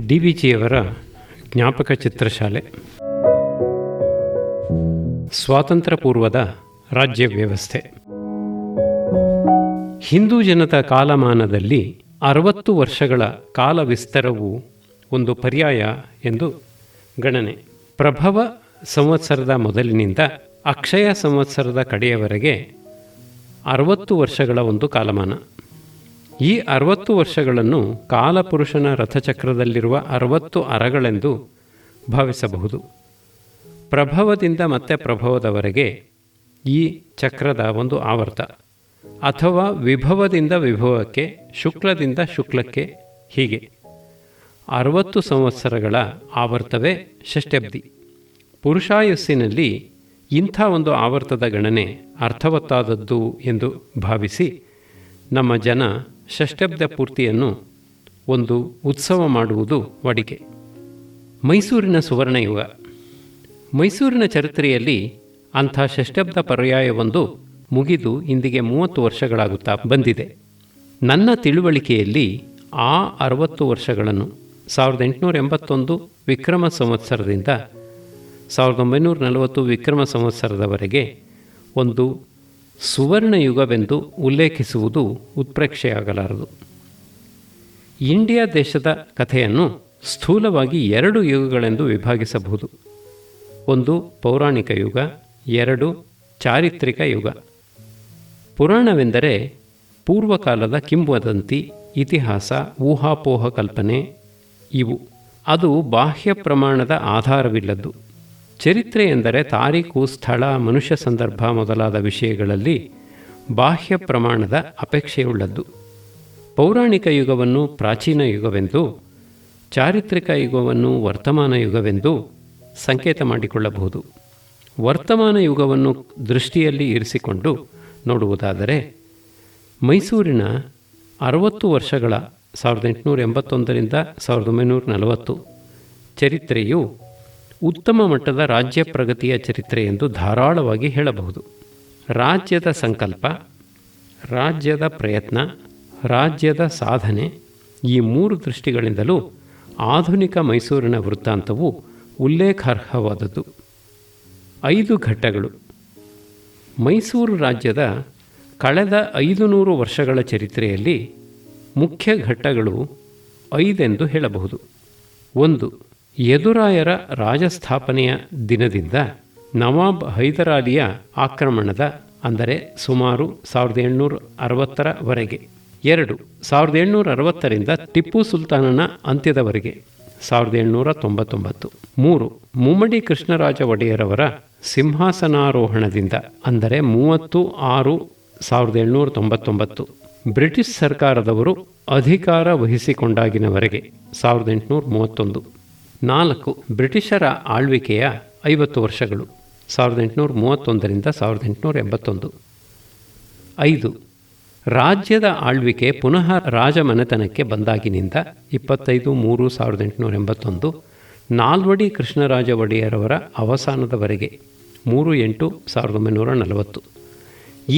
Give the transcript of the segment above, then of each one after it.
DVಜಿಯವರ ಜ್ಞಾಪಕ ಚಿತ್ರಶಾಲೆ. ಸ್ವಾತಂತ್ರ್ಯ ಪೂರ್ವದ ರಾಜ್ಯ ವ್ಯವಸ್ಥೆ. ಹಿಂದೂ ಜನದ ಕಾಲಮಾನದಲ್ಲಿ 60 ವರ್ಷಗಳ ಕಾಲ ವಿಸ್ತಾರವು ಒಂದು ಪರ್ಯಾಯ ಎಂದು ಗಣನೆ. ಪ್ರಭವ ಸಂವತ್ಸರದ ಮೊದಲಿನಿಂದ ಅಕ್ಷಯ ಸಂವತ್ಸರದ ಕಡೆಯವರೆಗೆ 60 ವರ್ಷಗಳ ಒಂದು ಕಾಲಮಾನ. ಈ 60 ವರ್ಷಗಳನ್ನು ಕಾಲಪುರುಷನ ರಥಚಕ್ರದಲ್ಲಿರುವ 60 ಅರಗಳೆಂದು ಭಾವಿಸಬಹುದು. ಪ್ರಭವದಿಂದ ಮತ್ತೆ ಪ್ರಭವದವರೆಗೆ ಈ ಚಕ್ರದ ಒಂದು ಆವರ್ತ, ಅಥವಾ ವಿಭವದಿಂದ ವಿಭವಕ್ಕೆ, ಶುಕ್ಲದಿಂದ ಶುಕ್ಲಕ್ಕೆ, ಹೀಗೆ 60 ಸಂವತ್ಸರಗಳ ಆವರ್ತವೇ ಷಷ್ಠಬ್ದಿ. ಪುರುಷಾಯಸ್ಸಿನಲ್ಲಿ ಇಂಥ ಒಂದು ಆವರ್ತದ ಗಣನೆ ಅರ್ಥವತ್ತಾದದ್ದು ಎಂದು ಭಾವಿಸಿ ನಮ್ಮ ಜನ ಷಷ್ಠಬ್ದ ಪೂರ್ತಿಯನ್ನು ಒಂದು ಉತ್ಸವ ಮಾಡುವುದು ವಾಡಿಕೆ. ಮೈಸೂರಿನ ಸುವರ್ಣಯುಗ. ಮೈಸೂರಿನ ಚರಿತ್ರೆಯಲ್ಲಿ ಅಂಥ ಷಷ್ಠಬ್ದ ಪರ್ಯಾಯವೊಂದು ಮುಗಿದು ಇಂದಿಗೆ 30 ವರ್ಷಗಳಾಗುತ್ತಾ ಬಂದಿದೆ. ನನ್ನ ತಿಳುವಳಿಕೆಯಲ್ಲಿ ಆ 60 ವರ್ಷಗಳನ್ನು 1881 ವಿಕ್ರಮ ಸಂವತ್ಸರದಿಂದ 1940 ವಿಕ್ರಮ ಸಂವತ್ಸರದವರೆಗೆ ಒಂದು ಸುವರ್ಣಯುಗವೆಂದು ಉಲ್ಲೇಖಿಸುವುದು ಉತ್ಪ್ರೇಕ್ಷೆಯಾಗಲಾರದು. ಇಂಡಿಯಾ ದೇಶದ ಕಥೆಯನ್ನು ಸ್ಥೂಲವಾಗಿ 2 ಯುಗಗಳೆಂದು ವಿಭಾಗಿಸಬಹುದು. ಒಂದು ಪೌರಾಣಿಕ ಯುಗ, 2 ಚಾರಿತ್ರಿಕ ಯುಗ. ಪುರಾಣವೆಂದರೆ ಪೂರ್ವಕಾಲದ ಕಿಂವದಂತಿ, ಇತಿಹಾಸ, ಊಹಾಪೋಹ ಕಲ್ಪನೆ ಇವು. ಅದು ಬಾಹ್ಯ ಪ್ರಮಾಣದ ಆಧಾರವಿಲ್ಲದ್ದು. ಚರಿತ್ರೆ ಎಂದರೆ ತಾರೀಕು, ಸ್ಥಳ, ಮನುಷ್ಯ, ಸಂದರ್ಭ ಮೊದಲಾದ ವಿಷಯಗಳಲ್ಲಿ ಬಾಹ್ಯ ಪ್ರಮಾಣದ ಅಪೇಕ್ಷೆಯುಳ್ಳದ್ದು. ಪೌರಾಣಿಕ ಯುಗವನ್ನು ಪ್ರಾಚೀನ ಯುಗವೆಂದು, ಚಾರಿತ್ರಿಕ ಯುಗವನ್ನು ವರ್ತಮಾನ ಯುಗವೆಂದು ಸಂಕೇತ ಮಾಡಿಕೊಳ್ಳಬಹುದು. ವರ್ತಮಾನ ಯುಗವನ್ನು ದೃಷ್ಟಿಯಲ್ಲಿ ಇರಿಸಿಕೊಂಡು ನೋಡುವುದಾದರೆ ಮೈಸೂರಿನ 60 ವರ್ಷಗಳ 1881ರಿಂದ 1940 ಚರಿತ್ರೆಯು ಉತ್ತಮ ಮಟ್ಟದ ರಾಜ್ಯ ಪ್ರಗತಿಯ ಚರಿತ್ರೆ ಎಂದು ಧಾರಾಳವಾಗಿ ಹೇಳಬಹುದು. ರಾಜ್ಯದ ಸಂಕಲ್ಪ, ರಾಜ್ಯದ ಪ್ರಯತ್ನ, ರಾಜ್ಯದ ಸಾಧನೆ ಈ 3 ದೃಷ್ಟಿಗಳಿಂದಲೂ ಆಧುನಿಕ ಮೈಸೂರಿನ ವೃತ್ತಾಂತವು ಉಲ್ಲೇಖಾರ್ಹವಾದದ್ದು. 5 ಘಟ್ಟಗಳು. ಮೈಸೂರು ರಾಜ್ಯದ ಕಳೆದ 500 ವರ್ಷಗಳ ಚರಿತ್ರೆಯಲ್ಲಿ ಮುಖ್ಯ ಘಟ್ಟಗಳು 5 ಎಂದು ಹೇಳಬಹುದು. 1. ಯದುರಾಯರ ರಾಜಸ್ಥಾಪನೆಯ ದಿನದಿಂದ ನವಾಬ್ ಹೈದರಾಲಿಯ ಆಕ್ರಮಣದ, ಅಂದರೆ ಸುಮಾರು 1760ರವರೆಗೆ. 2. 1760ರಿಂದ ಟಿಪ್ಪು ಸುಲ್ತಾನನ ಅಂತ್ಯದವರೆಗೆ 1799. 3. ಮುಮ್ಮಡಿ ಕೃಷ್ಣರಾಜ ಒಡೆಯರವರ ಸಿಂಹಾಸನಾರೋಹಣದಿಂದ, ಅಂದರೆ 30/6/1799 ಬ್ರಿಟಿಷ್ ಸರ್ಕಾರದವರು ಅಧಿಕಾರ ವಹಿಸಿಕೊಂಡಾಗಿನವರೆಗೆ 1831. 4. ಬ್ರಿಟಿಷರ ಆಳ್ವಿಕೆಯ 50 ವರ್ಷಗಳು 1831ರಿಂದ 1881. 5. ರಾಜ್ಯದ ಆಳ್ವಿಕೆ ಪುನಃ ರಾಜಮನೆತನಕ್ಕೆ ಬಂದಾಗಿನಿಂದ 25/3/1881 ನಾಲ್ವಡಿ ಕೃಷ್ಣರಾಜ ಒಡೆಯರವರ ಅವಸಾನದವರೆಗೆ 3/8/1940.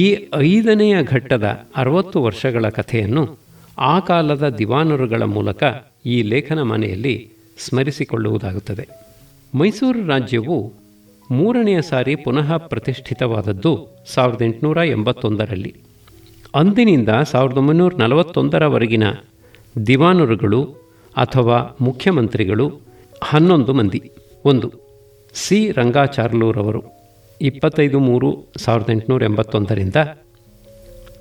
ಈ 5ನೆಯ ಘಟ್ಟದ 60 ವರ್ಷಗಳ ಕಥೆಯನ್ನು ಆ ಕಾಲದ ದಿವಾನರುಗಳ ಮೂಲಕ ಈ ಲೇಖನ ಮನೆಯಲ್ಲಿ ಸ್ಮರಿಸಿಕೊಳ್ಳುವುದಾಗುತ್ತದೆ. ಮೈಸೂರು ರಾಜ್ಯವು 3ನೆಯ ಸಾರಿ ಪುನಃ ಪ್ರತಿಷ್ಠಿತವಾದದ್ದು 1881ರಲ್ಲಿ. ಅಂದಿನಿಂದ 1941ರವರೆಗಿನ ದಿವಾನರುಗಳು ಅಥವಾ ಮುಖ್ಯಮಂತ್ರಿಗಳು 11 ಮಂದಿ. 1. ಸಿ ರಂಗಾಚಾರ್ಲೂರವರು 25/3/1881ರಿಂದ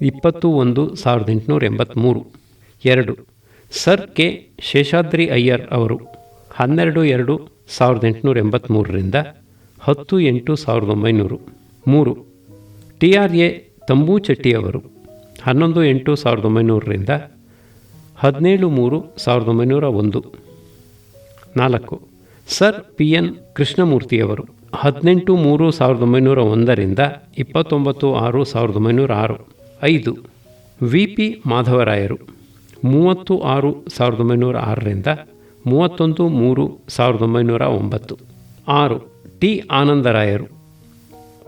21/1883. 2. ಸರ್ ಕೆ ಶೇಷಾದ್ರಿ ಅಯ್ಯರ್ ಅವರು 12/2/1883ರಿಂದ 10/8/1900. 3. TRA ತಂಬೂಚೆಟ್ಟಿಯವರು 11/8/1900ರಿಂದ 17/3/1901. 4. ಸರ್ PN ಕೃಷ್ಣಮೂರ್ತಿಯವರು 18/3/1901ರಿಂದ 29/6/1906. 5. VP ಮಾಧವರಾಯರು 30/6/1906ರಿಂದ 31/3/1909. 6. ಟಿ ಆನಂದರಾಯರು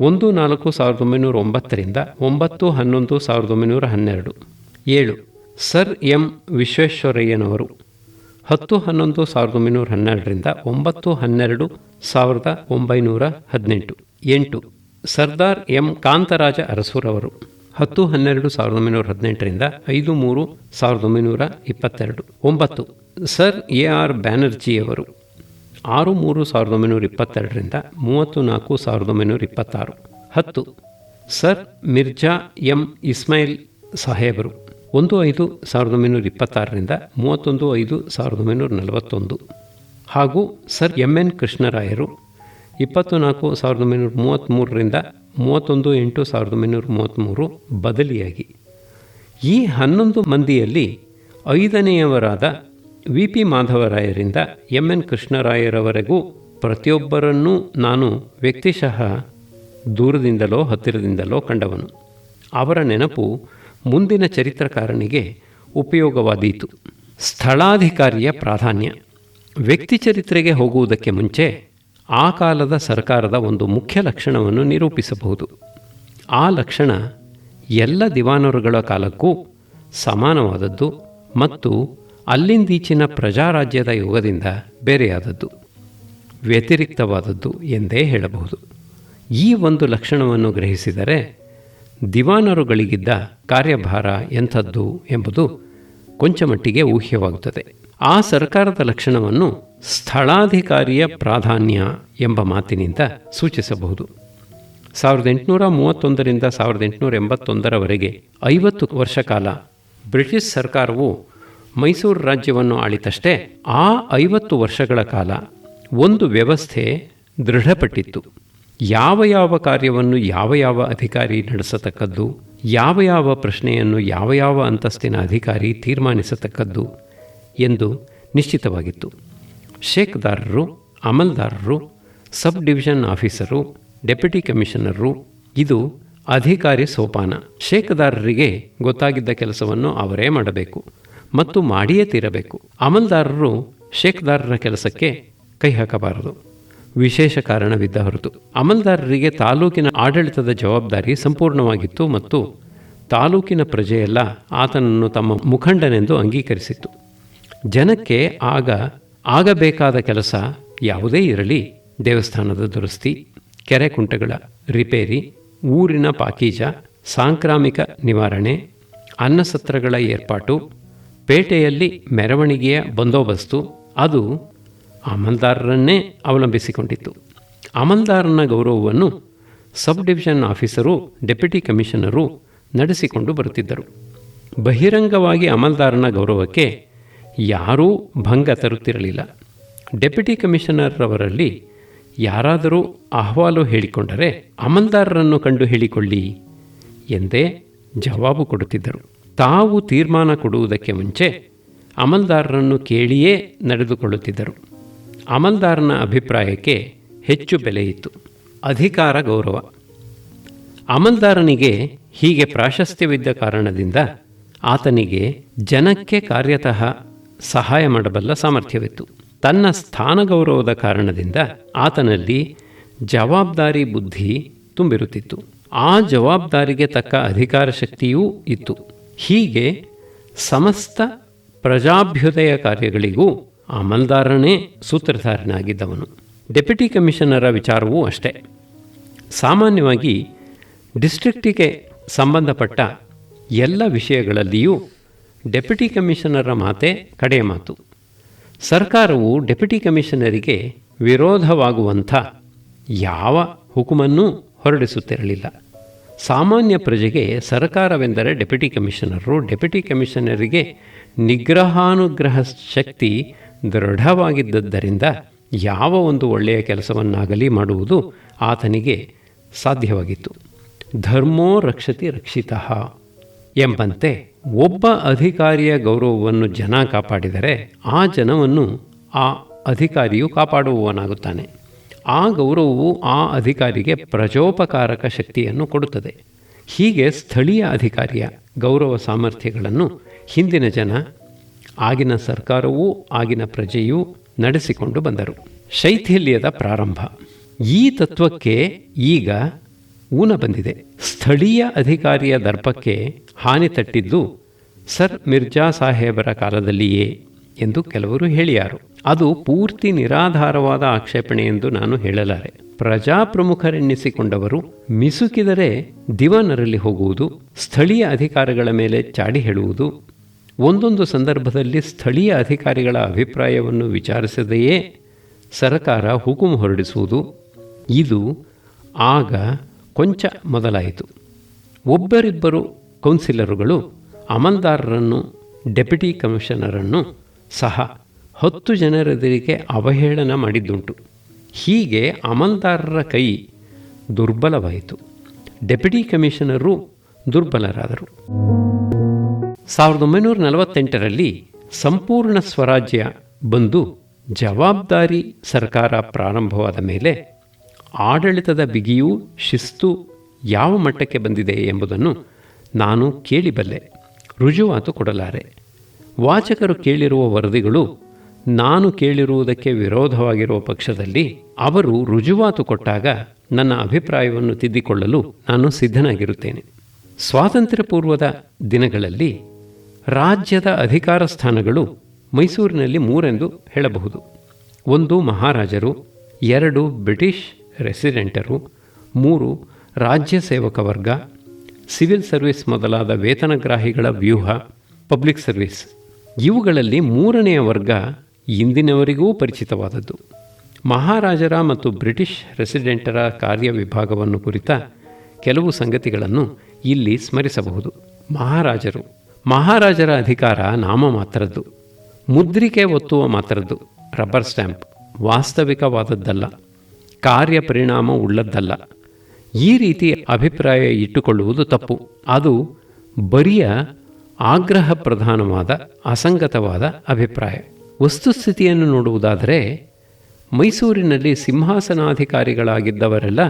1/4/1909ರಿಂದ 9/11/1912. 7. ಸರ್ ಎಂ ವಿಶ್ವೇಶ್ವರಯ್ಯನವರು 10-11-1912ರಿಂದ 9-12-1918. 8. ಸರ್ದಾರ್ ಎಂ ಕಾಂತರಾಜ ಅರಸುರವರು 10-12-1918ರಿಂದ 5-3-1922. 9. ಸರ್ ಎ ಆರ್ ಬ್ಯಾನರ್ಜಿಯವರು 6-3-1922ರಿಂದ 30-4-1926. 10. ಸರ್ ಮಿರ್ಜಾ ಎಂ ಇಸ್ಮಾಯಿಲ್ ಸಾಹೇಬರು 1-5-1926ರಿಂದ 31-5-1941. ಹಾಗೂ ಸರ್ ಎಂ ಎನ್ ಕೃಷ್ಣರಾಯರು 24-1933ರಿಂದ 31-8-1933 ಬದಲಿಯಾಗಿ. ಈ 11 ಮಂದಿಯಲ್ಲಿ 5ನೆಯವರಾದ ವಿ ಪಿ ಮಾಧವರಾಯರಿಂದ ಎಂ ಎನ್ ಕೃಷ್ಣರಾಯರವರೆಗೂ ಪ್ರತಿಯೊಬ್ಬರನ್ನೂ ನಾನು ವ್ಯಕ್ತಿಶಃ ದೂರದಿಂದಲೋ ಹತ್ತಿರದಿಂದಲೋ ಕಂಡವನು. ಅವರ ನೆನಪು ಮುಂದಿನ ಚರಿತ್ರಕಾರನಿಗೆ ಉಪಯೋಗವಾದೀತು. ಸ್ಥಳಾಧಿಕಾರಿಯ ಪ್ರಾಧಾನ್ಯ. ವ್ಯಕ್ತಿ ಚರಿತ್ರೆಗೆ ಹೋಗುವುದಕ್ಕೆ ಮುಂಚೆ ಆ ಕಾಲದ ಸರ್ಕಾರದ ಒಂದು ಮುಖ್ಯ ಲಕ್ಷಣವನ್ನು ನಿರೂಪಿಸಬಹುದು. ಆ ಲಕ್ಷಣ ಎಲ್ಲ ದಿವಾನರುಗಳ ಕಾಲಕ್ಕೂ ಸಮಾನವಾದದ್ದು ಮತ್ತು ಅಲ್ಲಿಂದೀಚಿನ ಪ್ರಜಾರಾಜ್ಯದ ಯುಗದಿಂದ ಬೇರೆಯಾದದ್ದು, ವ್ಯತಿರಿಕ್ತವಾದದ್ದು ಎಂದೇ ಹೇಳಬಹುದು. ಈ ಒಂದು ಲಕ್ಷಣವನ್ನು ಗ್ರಹಿಸಿದರೆ ದಿವಾನರುಗಳಿಗಿದ್ದ ಕಾರ್ಯಭಾರ ಎಂಥದ್ದು ಎಂಬುದು ಕೊಂಚ ಮಟ್ಟಿಗೆ ಊಹ್ಯವಾಗುತ್ತದೆ. ಆ ಸರ್ಕಾರದ ಲಕ್ಷಣವನ್ನು ಸ್ಥಳಾಧಿಕಾರಿಯ ಪ್ರಾಧಾನ್ಯ ಎಂಬ ಮಾತಿನಿಂದ ಸೂಚಿಸಬಹುದು. 1831ರಿಂದ 1881ರವರೆಗೆ 50 ವರ್ಷ ಕಾಲ ಬ್ರಿಟಿಷ್ ಸರ್ಕಾರವು ಮೈಸೂರು ರಾಜ್ಯವನ್ನು ಆಳಿತಷ್ಟೇ ಆ 50 ವರ್ಷಗಳ ಕಾಲ ಒಂದು ವ್ಯವಸ್ಥೆ ದೃಢಪಟ್ಟಿತ್ತು. ಯಾವ ಯಾವ ಕಾರ್ಯವನ್ನು ಯಾವ ಅಧಿಕಾರಿ ನಡೆಸತಕ್ಕದ್ದು, ಯಾವ ಪ್ರಶ್ನೆಯನ್ನು ಯಾವ ಅಂತಸ್ತಿನ ಅಧಿಕಾರಿ ತೀರ್ಮಾನಿಸತಕ್ಕದ್ದು ಎಂದು ನಿಶ್ಚಿತವಾಗಿತ್ತು. ಶೇಕ್ದಾರರು, ಅಮಲ್ದಾರರು, sub division officer, deputy commissioner, ಇದು ಅಧಿಕಾರಿ ಸೋಪಾನ. ಶೇಕ್ದಾರರಿಗೆ ಗೊತ್ತಾಗಿದ್ದ ಕೆಲಸವನ್ನು ಅವರೇ ಮಾಡಬೇಕು ಮತ್ತು ಮಾಡಿಯೇ ತೀರಬೇಕು. ಅಮಲ್ದಾರರು ಶೇಕ್ದಾರರ ಕೆಲಸಕ್ಕೆ ಕೈ ಹಾಕಬಾರದು, ವಿಶೇಷ ಕಾರಣವಿದ್ದ ಹೊರತು. ಅಮಲ್ದಾರರಿಗೆ ತಾಲೂಕಿನ ಆಡಳಿತದ ಜವಾಬ್ದಾರಿ ಸಂಪೂರ್ಣವಾಗಿತ್ತು ಮತ್ತು ತಾಲೂಕಿನ ಪ್ರಜೆಯೆಲ್ಲ ಆತನನ್ನು ತಮ್ಮ ಮುಖಂಡನೆಂದು ಅಂಗೀಕರಿಸಿತ್ತು. ಜನಕ್ಕೆ ಆಗಬೇಕಾದ ಕೆಲಸ ಯಾವುದೇ ಇರಲಿ, ದೇವಸ್ಥಾನದ ದುರಸ್ತಿ, ಕೆರೆ ಕುಂಟೆಗಳ ರಿಪೇರಿ, ಊರಿನ ಪಾಕೀಜ, ಸಾಂಕ್ರಾಮಿಕ ನಿವಾರಣೆ, ಅನ್ನಸತ್ರಗಳ ಏರ್ಪಾಟು, ಪೇಟೆಯಲ್ಲಿ ಮೆರವಣಿಗೆಯ ಬಂದೋಬಸ್ತು, ಅದು ಅಮಲ್ದಾರರನ್ನೇ ಅವಲಂಬಿಸಿಕೊಂಡಿತ್ತು. ಅಮಲ್ದಾರನ ಗೌರವವನ್ನು ಸಬ್ ಡಿವಿಷನ್ ಆಫೀಸರು, ಡೆಪ್ಯೂಟಿ ಕಮಿಷನರು ನಡೆಸಿಕೊಂಡು ಬರುತ್ತಿದ್ದರು. ಬಹಿರಂಗವಾಗಿ ಅಮಲ್ದಾರನ ಗೌರವಕ್ಕೆ ಯಾರೂ ಭಂಗ ತರುತ್ತಿರಲಿಲ್ಲ. ಡೆಪ್ಯೂಟಿ ಕಮಿಷನರ್ರವರಲ್ಲಿ ಯಾರಾದರೂ ಅಹವಾಲು ಹೇಳಿಕೊಂಡರೆ ಅಮಲ್ದಾರರನ್ನು ಕಂಡು ಹೇಳಿಕೊಳ್ಳಿ ಎಂದೇ ಜವಾಬು ಕೊಡುತ್ತಿದ್ದರು. ತಾವು ತೀರ್ಮಾನ ಕೊಡುವುದಕ್ಕೆ ಮುಂಚೆ ಅಮಲ್ದಾರರನ್ನು ಕೇಳಿಯೇ ನಡೆದುಕೊಳ್ಳುತ್ತಿದ್ದರು. ಅಮಲ್ದಾರನ ಅಭಿಪ್ರಾಯಕ್ಕೆ ಹೆಚ್ಚು ಬೆಲೆಯಿತ್ತು. ಅಧಿಕಾರ ಗೌರವ. ಅಮಲ್ದಾರನಿಗೆ ಹೀಗೆ ಪ್ರಾಶಸ್ತ್ಯವಿದ್ದ ಕಾರಣದಿಂದ ಆತನಿಗೆ ಜನಕ್ಕೆ ಕಾರ್ಯತಃ ಸಹಾಯ ಮಾಡಬಲ್ಲ ಸಾಮರ್ಥ್ಯವಿತ್ತು. ತನ್ನ ಸ್ಥಾನ ಗೌರವದ ಕಾರಣದಿಂದ ಆತನಲ್ಲಿ ಜವಾಬ್ದಾರಿ ಬುದ್ಧಿ ತುಂಬಿರುತ್ತಿತ್ತು. ಆ ಜವಾಬ್ದಾರಿಗೆ ತಕ್ಕ ಅಧಿಕಾರ ಶಕ್ತಿಯೂ ಇತ್ತು. ಹೀಗೆ ಸಮಸ್ತ ಪ್ರಜಾಭ್ಯುದಯ ಕಾರ್ಯಗಳಿಗೂ ಅಮಲ್ದಾರನೇ ಸೂತ್ರಧಾರನಾಗಿದ್ದವನು. ಡೆಪ್ಯೂಟಿ ಕಮಿಷನರ ವಿಚಾರವೂ ಅಷ್ಟೇ. ಸಾಮಾನ್ಯವಾಗಿ ಡಿಸ್ಟ್ರಿಕ್ಟಿಗೆ ಸಂಬಂಧಪಟ್ಟ ಎಲ್ಲ ವಿಷಯಗಳಲ್ಲಿಯೂ ಡೆಪ್ಯೂಟಿ ಕಮಿಷನರ ಮಾತೇ ಕಡೆಯ ಮಾತು. ಸರ್ಕಾರವು ಡೆಪ್ಯೂಟಿ ಕಮಿಷನರಿಗೆ ವಿರೋಧವಾಗುವಂಥ ಯಾವ ಹುಕುಮನ್ನೂ ಹೊರಡಿಸುತ್ತಿರಲಿಲ್ಲ. ಸಾಮಾನ್ಯ ಪ್ರಜೆಗೆ ಸರ್ಕಾರವೆಂದರೆ ಡೆಪ್ಯೂಟಿ ಕಮಿಷನರು. ಡೆಪ್ಯೂಟಿ ಕಮಿಷನರಿಗೆ ನಿಗ್ರಹಾನುಗ್ರಹ ಶಕ್ತಿ ದೃಢವಾಗಿದ್ದರಿಂದ ಯಾವ ಒಂದು ಒಳ್ಳೆಯ ಕೆಲಸವನ್ನಾಗಲಿ ಮಾಡುವುದು ಆತನಿಗೆ ಸಾಧ್ಯವಾಗಿತ್ತು. ಧರ್ಮೋ ರಕ್ಷತಿ ರಕ್ಷಿತಃ ಎಂಬಂತೆ ಒಬ್ಬ ಅಧಿಕಾರಿಯ ಗೌರವವನ್ನು ಜನ ಕಾಪಾಡಿದರೆ ಆ ಜನವನ್ನು ಆ ಅಧಿಕಾರಿಯು ಕಾಪಾಡುವವನಾಗುತ್ತಾನೆ. ಆ ಗೌರವವು ಆ ಅಧಿಕಾರಿಗೆ ಪ್ರಜೋಪಕಾರಕ ಶಕ್ತಿಯನ್ನು ಕೊಡುತ್ತದೆ. ಹೀಗೆ ಸ್ಥಳೀಯ ಅಧಿಕಾರಿಯ ಗೌರವ ಸಾಮರ್ಥ್ಯಗಳನ್ನು ಹಿಂದಿನ ಜನ, ಆಗಿನ ಸರ್ಕಾರವೂ ಆಗಿನ ಪ್ರಜೆಯೂ ನಡೆಸಿಕೊಂಡು ಬಂದರು. ಶೈಥಿಲ್ಯದ ಪ್ರಾರಂಭ. ಈ ತತ್ವಕ್ಕೆ ಈಗ ಊನ ಬಂದಿದೆ. ಸ್ಥಳೀಯ ಅಧಿಕಾರಿಯ ದರ್ಪಕ್ಕೆ ಹಾನಿ ತಟ್ಟಿದ್ದು ಸರ್ ಮಿರ್ಜಾ ಸಾಹೇಬರ ಕಾಲದಲ್ಲಿಯೇ ಎಂದು ಕೆಲವರು ಹೇಳಿಯಾರು. ಅದು ಪೂರ್ತಿ ನಿರಾಧಾರವಾದ ಆಕ್ಷೇಪಣೆ ಎಂದು ನಾನು ಹೇಳಲಾರೆ. ಪ್ರಜಾಪ್ರಮುಖರೆನ್ನಿಸಿಕೊಂಡವರು ಮಿಸುಕಿದರೆ ದಿವಾನರಲ್ಲಿ ಹೋಗುವುದು, ಸ್ಥಳೀಯ ಅಧಿಕಾರಿಗಳ ಮೇಲೆ ಚಾಡಿ ಹೇಳುವುದು, ಒಂದೊಂದು ಸಂದರ್ಭದಲ್ಲಿ ಸ್ಥಳೀಯ ಅಧಿಕಾರಿಗಳ ಅಭಿಪ್ರಾಯವನ್ನು ವಿಚಾರಿಸದೆಯೇ ಸರಕಾರ ಹುಕುಂ ಹೊರಡಿಸುವುದು, ಇದು ಆಗ ಕೊಂಚ ಮೊದಲಾಯಿತು. ಒಬ್ಬರಿಬ್ಬರು ಕೌನ್ಸಿಲರುಗಳು ಅಮಲ್ದಾರರನ್ನು, ಡೆಪ್ಯೂಟಿ ಕಮಿಷನರನ್ನು ಸಹ 10 ಜನರೆದುರಿಗೆ ಅವಹೇಳನ ಮಾಡಿದ್ದುಂಟು. ಹೀಗೆ ಅಮಲ್ದಾರರ ಕೈ ದುರ್ಬಲವಾಯಿತು. Deputy commissioner ದುರ್ಬಲರಾದರು. 1948ರಲ್ಲಿ ಸಂಪೂರ್ಣ ಸ್ವರಾಜ್ಯ ಬಂದು ಜವಾಬ್ದಾರಿ ಸರ್ಕಾರ ಪ್ರಾರಂಭವಾದ ಮೇಲೆ ಆಡಳಿತದ ಬಿಗಿಯೂ ಶಿಸ್ತು ಯಾವ ಮಟ್ಟಕ್ಕೆ ಬಂದಿದೆ ಎಂಬುದನ್ನು ನಾನು ಕೇಳಿಬಲ್ಲೆ, ರುಜುವಾತು ಕೊಡಲಾರೆ. ವಾಚಕರು ಕೇಳಿರುವ ವರದಿಗಳು ನಾನು ಕೇಳಿರುವುದಕ್ಕೆ ವಿರೋಧವಾಗಿರುವ ಪಕ್ಷದಲ್ಲಿ ಅವರು ರುಜುವಾತು ಕೊಟ್ಟಾಗ ನನ್ನ ಅಭಿಪ್ರಾಯವನ್ನು ತಿದ್ದಿಕೊಳ್ಳಲು ನಾನು ಸಿದ್ಧನಾಗಿರುತ್ತೇನೆ. ಸ್ವಾತಂತ್ರ್ಯ ಪೂರ್ವದ ದಿನಗಳಲ್ಲಿ ರಾಜ್ಯದ ಅಧಿಕಾರ ಸ್ಥಾನಗಳು ಮೈಸೂರಿನಲ್ಲಿ 3 ಎಂದು ಹೇಳಬಹುದು. 1 ಮಹಾರಾಜರು, 2 ಬ್ರಿಟಿಷ್ ರೆಸಿಡೆಂಟರು, 3 ರಾಜ್ಯ ಸೇವಕ ವರ್ಗ, ಸಿವಿಲ್ ಸರ್ವಿಸ್ ಮೊದಲಾದ ವೇತನಗ್ರಾಹಿಗಳ ವ್ಯೂಹ, ಪಬ್ಲಿಕ್ ಸರ್ವಿಸ್. ಇವುಗಳಲ್ಲಿ 3ನೆಯ ವರ್ಗ ಇಂದಿನವರಿಗೂ ಪರಿಚಿತವಾದದ್ದು. ಮಹಾರಾಜರ ಮತ್ತು ಬ್ರಿಟಿಷ್ ರೆಸಿಡೆಂಟರ ಕಾರ್ಯವಿಭಾಗವನ್ನು ಕುರಿತ ಕೆಲವು ಸಂಗತಿಗಳನ್ನು ಇಲ್ಲಿ ಸ್ಮರಿಸಬಹುದು. ಮಹಾರಾಜರ ಅಧಿಕಾರ ನಾಮ ಮಾತ್ರದ್ದು, ಮುದ್ರಿಕೆ ಒತ್ತುವ ಮಾತ್ರದ್ದು, ರಬ್ಬರ್ ಸ್ಟ್ಯಾಂಪ್, ವಾಸ್ತವಿಕವಾದದ್ದಲ್ಲ, ಕಾರ್ಯಪರಿಣಾಮ ಉಳ್ಳದ್ದಲ್ಲ. ಈ ರೀತಿ ಅಭಿಪ್ರಾಯ ಇಟ್ಟುಕೊಳ್ಳುವುದು ತಪ್ಪು. ಅದು ಬರಿಯ ಆಗ್ರಹ ಪ್ರಧಾನವಾದ ಅಸಂಗತವಾದ ಅಭಿಪ್ರಾಯ. ವಸ್ತುಸ್ಥಿತಿಯನ್ನು ನೋಡುವುದಾದರೆ ಮೈಸೂರಿನಲ್ಲಿ ಸಿಂಹಾಸನಾಧಿಕಾರಿಗಳಾಗಿದ್ದವರೆಲ್ಲ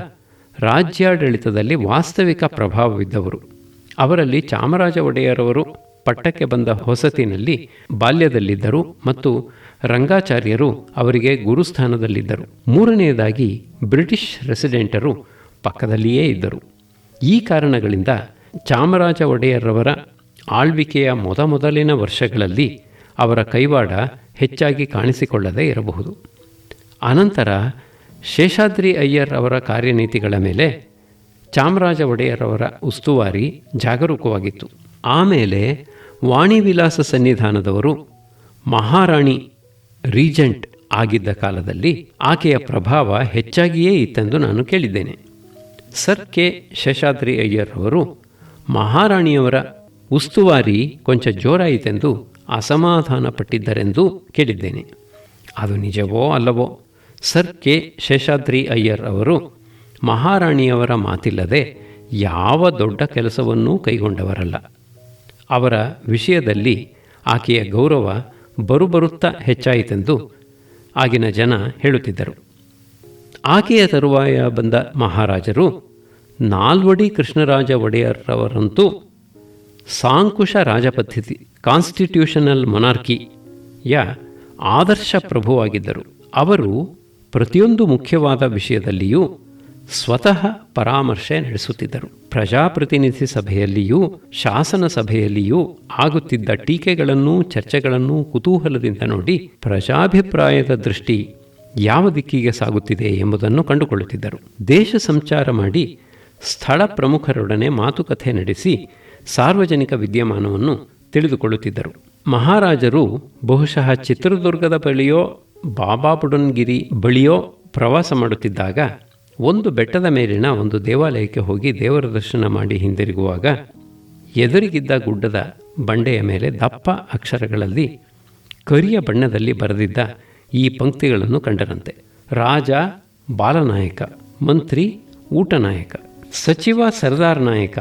ರಾಜ್ಯಾಡಳಿತದಲ್ಲಿ ವಾಸ್ತವಿಕ ಪ್ರಭಾವವಿದ್ದವರು. ಅವರಲ್ಲಿ ಚಾಮರಾಜ ಒಡೆಯರವರು ಪಟ್ಟಕ್ಕೆ ಬಂದ ಹೊಸತಿನಲ್ಲಿ ಬಾಲ್ಯದಲ್ಲಿದ್ದರು ಮತ್ತು ರಂಗಾಚಾರ್ಯರು ಅವರಿಗೆ ಗುರುಸ್ಥಾನದಲ್ಲಿದ್ದರು. 3ನೇದಾಗಿ ಬ್ರಿಟಿಷ್ ರೆಸಿಡೆಂಟರು ಪಕ್ಕದಲ್ಲಿಯೇ ಇದ್ದರು. ಈ ಕಾರಣಗಳಿಂದ ಚಾಮರಾಜ ಒಡೆಯರವರ ಆಳ್ವಿಕೆಯ ಮೊದಲಿನ ವರ್ಷಗಳಲ್ಲಿ ಅವರ ಕೈವಾಡ ಹೆಚ್ಚಾಗಿ ಕಾಣಿಸಿಕೊಳ್ಳದೇ ಇರಬಹುದು. ಅನಂತರ ಶೇಷಾದ್ರಿ ಅಯ್ಯರ್ ಅವರ ಕಾರ್ಯನೀತಿಗಳ ಮೇಲೆ ಚಾಮರಾಜ ಒಡೆಯರವರ ಉಸ್ತುವಾರಿ ಜಾಗರೂಕವಾಗಿತ್ತು. ಆಮೇಲೆ ವಾಣಿವಿಲಾಸ ಸನ್ನಿಧಾನದವರು ಮಹಾರಾಣಿ ರೀಜೆಂಟ್ ಆಗಿದ್ದ ಕಾಲದಲ್ಲಿ ಆಕೆಯ ಪ್ರಭಾವ ಹೆಚ್ಚಾಗಿಯೇ ಇತ್ತೆಂದು ನಾನು ಕೇಳಿದ್ದೇನೆ. ಸರ್ ಕೆ ಶೇಷಾದ್ರಿ ಅಯ್ಯರ್ ಅವರು ಮಹಾರಾಣಿಯವರ ಉಸ್ತುವಾರಿ ಕೊಂಚ ಜೋರಾಯಿತೆಂದು ಅಸಮಾಧಾನ ಪಟ್ಟಿದ್ದರೆಂದು ಕೇಳಿದ್ದೇನೆ. ಅದು ನಿಜವೋ ಅಲ್ಲವೋ, ಸರ್ ಕೆ ಶೇಷಾದ್ರಿ ಅಯ್ಯರ್ ಅವರು ಮಹಾರಾಣಿಯವರ ಮಾತಿಲ್ಲದೆ ಯಾವ ದೊಡ್ಡ ಕೆಲಸವನ್ನೂ ಕೈಗೊಂಡವರಲ್ಲ. ಅವರ ವಿಷಯದಲ್ಲಿ ಆಕೆಯ ಗೌರವ ಬರುತ್ತಾ ಹೆಚ್ಚಾಯಿತೆಂದು ಆಗಿನ ಜನ ಹೇಳುತ್ತಿದ್ದರು. ಆಕೆಯ ತರುವಾಯ ಬಂದ ಮಹಾರಾಜರು ನಾಲ್ವಡಿ ಕೃಷ್ಣರಾಜ ಒಡೆಯರ್ರವರಂತೂ ಸಾಂಕುಶ ರಾಜಪದ್ಧತಿ, ಕಾನ್ಸ್ಟಿಟ್ಯೂಷನಲ್ ಮೊನಾರ್ಕಿಯ ಆದರ್ಶ ಪ್ರಭುವಾಗಿದ್ದರು. ಅವರು ಪ್ರತಿಯೊಂದು ಮುಖ್ಯವಾದ ವಿಷಯದಲ್ಲಿಯೂ ಸ್ವತಃ ಪರಾಮರ್ಶೆ ನಡೆಸುತ್ತಿದ್ದರು. ಪ್ರಜಾಪ್ರತಿನಿಧಿ ಸಭೆಯಲ್ಲಿಯೂ ಶಾಸನ ಸಭೆಯಲ್ಲಿಯೂ ಆಗುತ್ತಿದ್ದ ಟೀಕೆಗಳನ್ನೂ ಚರ್ಚೆಗಳನ್ನೂ ಕುತೂಹಲದಿಂದ ನೋಡಿ ಪ್ರಜಾಭಿಪ್ರಾಯದ ದೃಷ್ಟಿ ಯಾವ ದಿಕ್ಕಿಗೆ ಸಾಗುತ್ತಿದೆ ಎಂಬುದನ್ನು ಕಂಡುಕೊಳ್ಳುತ್ತಿದ್ದರು. ದೇಶ ಸಂಚಾರ ಮಾಡಿ ಸ್ಥಳ ಪ್ರಮುಖರೊಡನೆ ಮಾತುಕತೆ ನಡೆಸಿ ಸಾರ್ವಜನಿಕ ವಿದ್ಯಮಾನವನ್ನು ತಿಳಿದುಕೊಳ್ಳುತ್ತಿದ್ದರು. ಮಹಾರಾಜರು ಬಹುಶಃ ಚಿತ್ರದುರ್ಗದ ಬಳಿಯೋ ಬಾಬಾ ಬುಡನ್ಗಿರಿ ಬಳಿಯೋ ಪ್ರವಾಸ ಮಾಡುತ್ತಿದ್ದಾಗ ಒಂದು ಬೆಟ್ಟದ ಮೇಲಿನ ಒಂದು ದೇವಾಲಯಕ್ಕೆ ಹೋಗಿ ದೇವರ ದರ್ಶನ ಮಾಡಿ ಹಿಂದಿರುಗುವಾಗ ಎದುರಿಗಿದ್ದ ಗುಡ್ಡದ ಬಂಡೆಯ ಮೇಲೆ ದಪ್ಪ ಅಕ್ಷರಗಳಲ್ಲಿ ಕರಿಯ ಬಣ್ಣದಲ್ಲಿ ಬರೆದಿದ್ದ ಈ ಪಂಕ್ತಿಗಳನ್ನು ಕಂಡರಂತೆ. ರಾಜ ಬಾಲನಾಯಕ, ಮಂತ್ರಿ ಊಟನಾಯಕ, ಸಚಿವ ಸರ್ದಾರ್ ನಾಯಕ,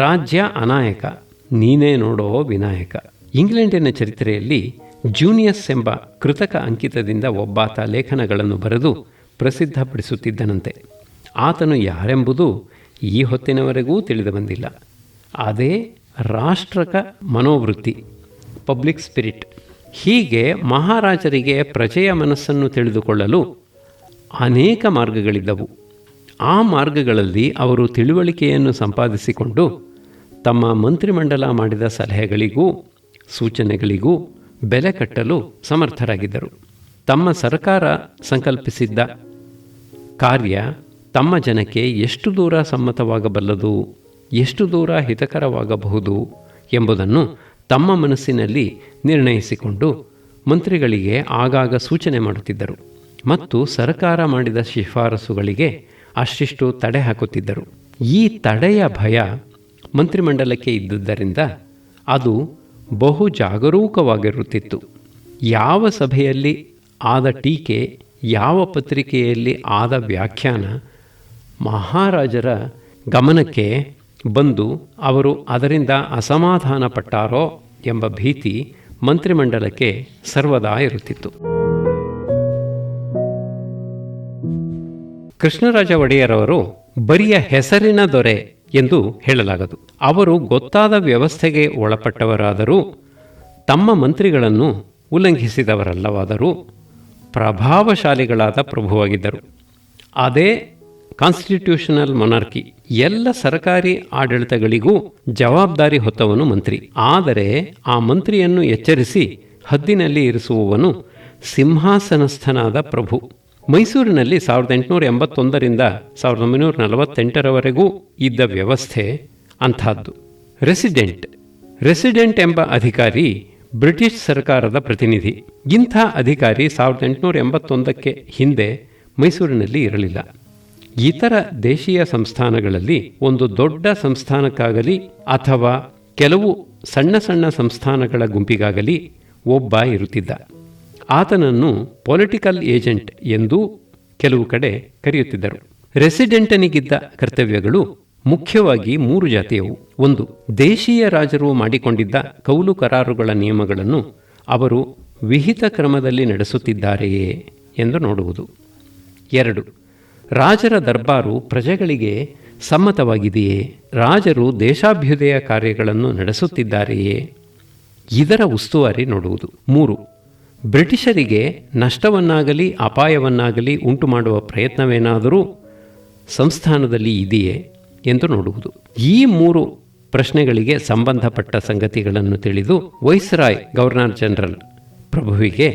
ರಾಜ್ಯ ಅನಾಯಕ, ನೀನೇ ನೋಡೋ ವಿನಾಯಕ. ಇಂಗ್ಲೆಂಡಿನ ಚರಿತ್ರೆಯಲ್ಲಿ ಜೂನಿಯಸ್ ಎಂಬ ಕೃತಕ ಅಂಕಿತದಿಂದ ಒಬ್ಬಾತ ಲೇಖನಗಳನ್ನು ಬರೆದು ಪ್ರಸಿದ್ಧಪಡಿಸುತ್ತಿದ್ದನಂತೆ. ಆತನು ಯಾರೆಂಬುದು ಈ ಹೊತ್ತಿನವರೆಗೂ ತಿಳಿದು ಬಂದಿಲ್ಲ. ಅದೇ ರಾಷ್ಟ್ರಕ ಮನೋವೃತ್ತಿ, ಪಬ್ಲಿಕ್ ಸ್ಪಿರಿಟ್. ಹೀಗೆ ಮಹಾರಾಜರಿಗೆ ಪ್ರಜೆಯ ಮನಸ್ಸನ್ನು ತಿಳಿದುಕೊಳ್ಳಲು ಅನೇಕ ಮಾರ್ಗಗಳಿದ್ದವು. ಆ ಮಾರ್ಗಗಳಲ್ಲಿ ಅವರು ತಿಳುವಳಿಕೆಯನ್ನು ಸಂಪಾದಿಸಿಕೊಂಡು ತಮ್ಮ ಮಂತ್ರಿಮಂಡಲ ಮಾಡಿದ ಸಲಹೆಗಳಿಗೂ ಸೂಚನೆಗಳಿಗೂ ಬೆಲೆ ಕಟ್ಟಲು ಸಮರ್ಥರಾಗಿದ್ದರು. ತಮ್ಮ ಸರ್ಕಾರ ಸಂಕಲ್ಪಿಸಿದ್ದ ಕಾರ್ಯ ತಮ್ಮ ಜನಕ್ಕೆ ಎಷ್ಟು ದೂರ ಸಮ್ಮತವಾಗಬಲ್ಲದು, ಎಷ್ಟು ದೂರ ಹಿತಕರವಾಗಬಹುದು ಎಂಬುದನ್ನು ತಮ್ಮ ಮನಸ್ಸಿನಲ್ಲಿ ನಿರ್ಣಯಿಸಿಕೊಂಡು ಮಂತ್ರಿಗಳಿಗೆ ಆಗಾಗ ಸೂಚನೆ ಮಾಡುತ್ತಿದ್ದರು ಮತ್ತು ಸರ್ಕಾರ ಮಾಡಿದ ಶಿಫಾರಸುಗಳಿಗೆ ಅಷ್ಟಿಷ್ಟು ತಡೆ ಹಾಕುತ್ತಿದ್ದರು. ಈ ತಡೆಯ ಭಯ ಮಂತ್ರಿಮಂಡಲಕ್ಕೆ ಇದ್ದುದರಿಂದ ಅದು ಬಹು ಜಾಗರೂಕವಾಗಿರುತ್ತಿತ್ತು. ಯಾವ ಸಭೆಯಲ್ಲಿ ಆದ ಟೀಕೆ, ಯಾವ ಪತ್ರಿಕೆಯಲ್ಲಿ ಆದ ವ್ಯಾಖ್ಯಾನ ಮಹಾರಾಜರ ಗಮನಕ್ಕೆ ಬಂದು ಅವರು ಅದರಿಂದ ಅಸಮಾಧಾನ ಪಟ್ಟಾರೋ ಎಂಬ ಭೀತಿ ಮಂತ್ರಿಮಂಡಲಕ್ಕೆ ಸರ್ವದಾ ಇರುತ್ತಿತ್ತು. ಕೃಷ್ಣರಾಜ ಒಡೆಯರವರು ಬರಿಯ ಹೆಸರಿನ ದೊರೆ ಎಂದು ಹೇಳಲಾಗದು. ಅವರು ಗೊತ್ತಾದ ವ್ಯವಸ್ಥೆಗೆ ಒಳಪಟ್ಟವರಾದರೂ ತಮ್ಮ ಮಂತ್ರಿಗಳನ್ನು ಉಲ್ಲಂಘಿಸಿದವರಲ್ಲವಾದರೂ ಪ್ರಭಾವಶಾಲಿಗಳಾದ ಪ್ರಭುವಾಗಿದ್ದರು. ಅದೇ ಕಾನ್ಸ್ಟಿಟ್ಯೂಷನಲ್ ಮೊನಾರ್ಕಿ. ಎಲ್ಲ ಸರ್ಕಾರಿ ಆಡಳಿತಗಳಿಗೂ ಜವಾಬ್ದಾರಿ ಹೊತ್ತವನು ಮಂತ್ರಿ. ಆದರೆ ಆ ಮಂತ್ರಿಯನ್ನು ಎಚ್ಚರಿಸಿ ಹದ್ದಿನಲ್ಲಿ ಇರಿಸುವವನು ಸಿಂಹಾಸನಸ್ಥನಾದ ಪ್ರಭು. ಮೈಸೂರಿನಲ್ಲಿ 1881ರಿಂದ 1948ರವರೆಗೂ ಇದ್ದ ವ್ಯವಸ್ಥೆ ಅಂಥದ್ದು. ರೆಸಿಡೆಂಟ್ ಎಂಬ ಅಧಿಕಾರಿ ಬ್ರಿಟಿಷ್ ಸರ್ಕಾರದ ಪ್ರತಿನಿಧಿ. ಇಂಥ ಅಧಿಕಾರಿ 1881ಕ್ಕೆ ಹಿಂದೆ ಮೈಸೂರಿನಲ್ಲಿ ಇರಲಿಲ್ಲ. ಇತರ ದೇಶೀಯ ಸಂಸ್ಥಾನಗಳಲ್ಲಿ ಒಂದು ದೊಡ್ಡ ಸಂಸ್ಥಾನಕ್ಕಾಗಲಿ ಅಥವಾ ಕೆಲವು ಸಣ್ಣ ಸಣ್ಣ ಸಂಸ್ಥಾನಗಳ ಗುಂಪಿಗಾಗಲಿ ಒಬ್ಬ ಇರುತ್ತಿದ್ದ. ಆತನನ್ನು ಪೊಲಿಟಿಕಲ್ ಏಜೆಂಟ್ ಎಂದೂ ಕೆಲವು ಕಡೆ ಕರೆಯುತ್ತಿದ್ದರು. ರೆಸಿಡೆಂಟನಿಗಿದ್ದ ಕರ್ತವ್ಯಗಳು ಮುಖ್ಯವಾಗಿ 3 ಜಾತಿಯವು. 1. ದೇಶೀಯ ರಾಜರು ಮಾಡಿಕೊಂಡಿದ್ದ ಕೌಲು ಕರಾರುಗಳ ನಿಯಮಗಳನ್ನು ಅವರು ವಿಹಿತ ಕ್ರಮದಲ್ಲಿ ನಡೆಸುತ್ತಿದ್ದಾರೆಯೇ ಎಂದು ನೋಡುವುದು. 2. ರಾಜರ ದರ್ಬಾರು ಪ್ರಜೆಗಳಿಗೆ ಸಮ್ಮತವಾಗಿದೆಯೇ? ರಾಜರು ದೇಶಾಭ್ಯುದಯ ಕಾರ್ಯಗಳನ್ನು ನಡೆಸುತ್ತಿದ್ದಾರೆಯೇ? ಇದರ ಉಸ್ತುವಾರಿ ನೋಡುವುದು. 3. ಬ್ರಿಟಿಷರಿಗೆ ನಷ್ಟವನ್ನಾಗಲಿ ಅಪಾಯವನ್ನಾಗಲಿ ಉಂಟು ಮಾಡುವ ಪ್ರಯತ್ನವೇನಾದರೂ ಸಂಸ್ಥಾನದಲ್ಲಿ ಇದೆಯೇ ಎಂದು ನೋಡುವುದು. ಈ 3 ಪ್ರಶ್ನೆಗಳಿಗೆ ಸಂಬಂಧಪಟ್ಟ ಸಂಗತಿಗಳನ್ನು ತಿಳಿದು ವೈಸ್ರಾಯ್ ಗವರ್ನರ್ ಜನರಲ್ ಪ್ರಭುವಿಗೆ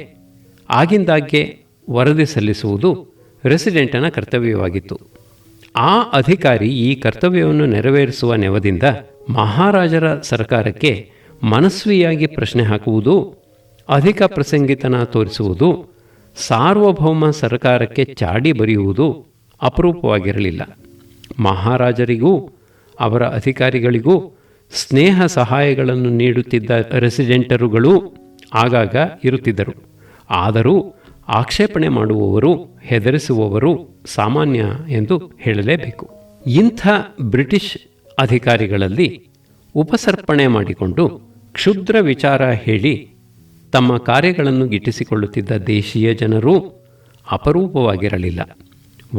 ಆಗಿಂದಾಗ್ಗೆ ವರದಿ ಸಲ್ಲಿಸುವುದು ರೆಸಿಡೆಂಟನ ಕರ್ತವ್ಯವಾಗಿತ್ತು. ಆ ಅಧಿಕಾರಿ ಈ ಕರ್ತವ್ಯವನ್ನು ನೆರವೇರಿಸುವ ನೆವದಿಂದ ಮಹಾರಾಜರ ಸರ್ಕಾರಕ್ಕೆ ಮನಸ್ವಿಯಾಗಿ ಪ್ರಶ್ನೆ ಹಾಕುವುದು, ಅಧಿಕ ಪ್ರಸಂಗಿತನ ತೋರಿಸುವುದು, ಸಾರ್ವಭೌಮ ಸರ್ಕಾರಕ್ಕೆ ಚಾಡಿ ಬರೆಯುವುದು ಅಪರೂಪವಾಗಿರಲಿಲ್ಲ. ಮಹಾರಾಜರಿಗೂ ಅವರ ಅಧಿಕಾರಿಗಳಿಗೂ ಸ್ನೇಹ ಸಹಾಯಗಳನ್ನು ನೀಡುತ್ತಿದ್ದ ರೆಸಿಡೆಂಟರುಗಳೂ ಆಗಾಗ ಇರುತ್ತಿದ್ದರು. ಆದರೂ ಆಕ್ಷೇಪಣೆ ಮಾಡುವವರು, ಹೆದರಿಸುವವರು ಸಾಮಾನ್ಯ ಎಂದು ಹೇಳಲೇಬೇಕು. ಇಂಥ ಬ್ರಿಟಿಷ್ ಅಧಿಕಾರಿಗಳಲ್ಲಿ ಉಪಸರ್ಪಣೆ ಮಾಡಿಕೊಂಡು ಕ್ಷುದ್ರ ವಿಚಾರ ಹೇಳಿ ತಮ್ಮ ಕಾರ್ಯಗಳನ್ನು ಗಿಟ್ಟಿಸಿಕೊಳ್ಳುತ್ತಿದ್ದ ದೇಶೀಯ ಜನರೂ ಅಪರೂಪವಾಗಿರಲಿಲ್ಲ.